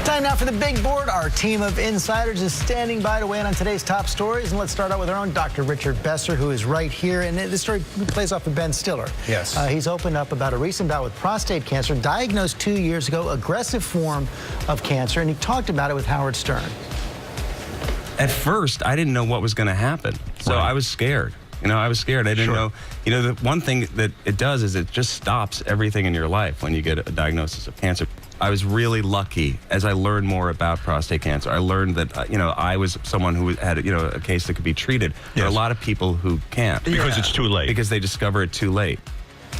Time now for the big board. Our team of insiders is standing by to weigh in on today's top stories. And let's start out with our own Dr. Richard Besser, who is right here. And this story plays off of Ben Stiller. Yes. He's opened up about a recent bout with prostate cancer, diagnosed 2 years ago, aggressive form of cancer. And he talked about it with Howard Stern. At first, I didn't know what was going to happen. So I was scared. I was scared. I didn't know. The one thing that it does is it just stops everything in your life when you get a diagnosis of cancer. I was really lucky as I learned more about prostate cancer. I learned that, I was someone who had, a case that could be treated. Yes. There are a lot of people who can't. Because it's too late. Because they discover it too late.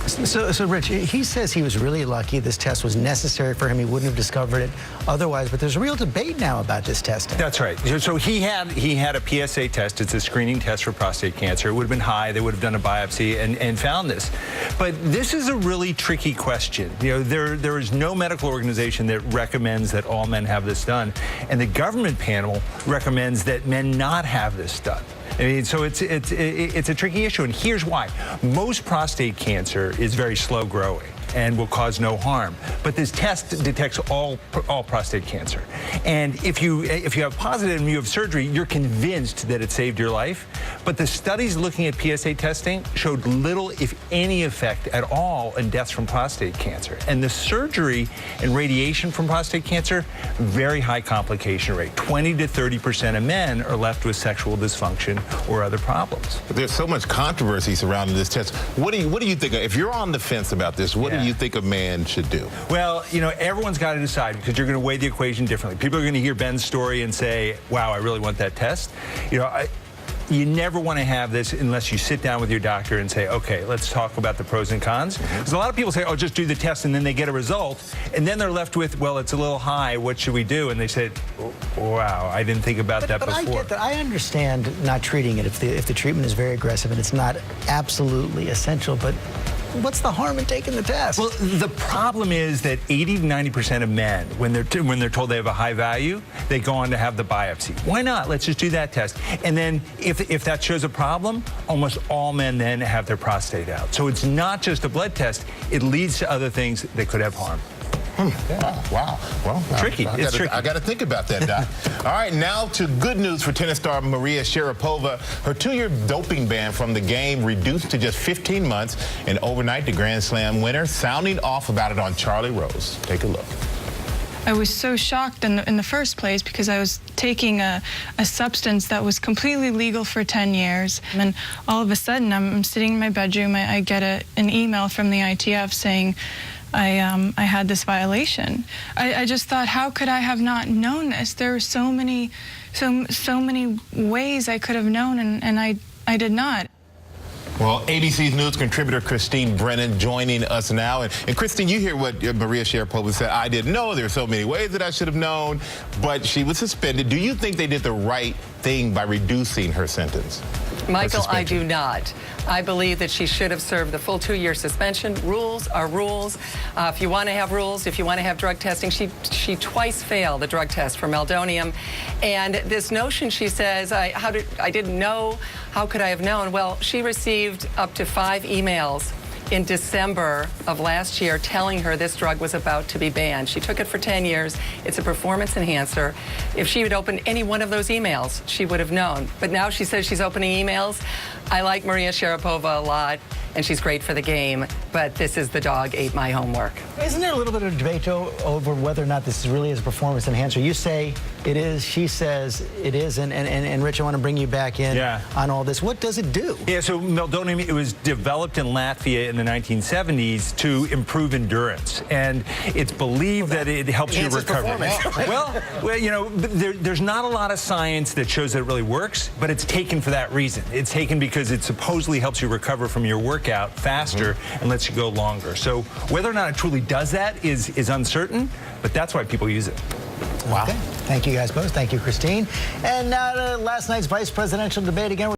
So, Rich, he says he was really lucky. This test was necessary for him. He wouldn't have discovered it otherwise. But there's a real debate now about this testing. That's right. So he had a PSA test. It's a screening test for prostate cancer. It would have been high. They would have done a biopsy and found this. But this is a really tricky question. There is no medical organization that recommends that all men have this done. And the government panel recommends that men not have this done. So it's a tricky issue, and here's why. Most prostate cancer is very slow growing and will cause no harm. But this test detects all prostate cancer. And if you have positive and you have surgery, you're convinced that it saved your life. But the studies looking at PSA testing showed little, if any, effect at all in deaths from prostate cancer. And the surgery and radiation from prostate cancer, very high complication rate. 20 to 30% of men are left with sexual dysfunction or other problems. But there's so much controversy surrounding this test. What do you think? If you're on the fence about this, what do you think a man should do? Well, everyone's got to decide, because you're going to weigh the equation differently. People are going to hear Ben's story and say, wow, I really want that test. You never want to have this unless you sit down with your doctor and say, okay, let's talk about the pros and cons. Because a lot of people say, oh, just do the test, and then they get a result, and then they're left with, well, it's a little high, what should we do? And they said, wow, I didn't think about that before. But I get that. I understand not treating it if the treatment is very aggressive and it's not absolutely essential, but what's the harm in taking the test? Well, the problem is that 80 to 90% of men, when they're told they have a high value, they go on to have the biopsy. Why not? Let's just do that test. And then if that shows a problem, almost all men then have their prostate out. So it's not just a blood test. It leads to other things that could have harm. Wow. Well, tricky. It's tricky. I got to think about that, Doc. All right, now to good news for tennis star Maria Sharapova. Her 2-year doping ban from the game reduced to just 15 months. And overnight, the Grand Slam winner sounding off about it on Charlie Rose. Take a look. I was so shocked in the first place because I was taking a substance that was completely legal for 10 years. And all of a sudden, I'm sitting in my bedroom. I get an email from the ITF saying I had this violation. I just thought, how could I have not known this? There were so many ways I could have known, and I did not. Well, ABC's news contributor Christine Brennan joining us now. And Christine, you hear what Maria Sharapova said. I didn't know. There are so many ways that I should have known, but she was suspended. Do you think they did the right thing by reducing her sentence? Michael, I do not. I believe that she should have served the full 2-year suspension. Rules are rules. If you want to have rules, if you want to have drug testing, she twice failed the drug test for meldonium. And this notion, she says, I didn't know, how could I have known? Well, she received up to 5 emails in December of last year telling her this drug was about to be banned. She took it for 10 years. It's a performance enhancer. If she had opened any one of those emails, she would have known. But now she says she's opening emails. I like Maria Sharapova a lot, and she's great for the game, but this is the dog ate my homework. Isn't there a little bit of debate over whether or not this really is a performance enhancer? You say it is, she says it isn't, and Rich, I want to bring you back in on all this. What does it do? Yeah, so meldonium, it was developed in Latvia in the 1970s to improve endurance, and it's believed that it helps you recover. Well, there's not a lot of science that shows that it really works, but it's taken for that reason. It's taken because it supposedly helps you recover from your workout faster and lets you go longer. So whether or not it truly does that is uncertain, but that's why people use it. Wow. Okay. Thank you guys both. Thank you, Christine. And now to last night's vice presidential debate again.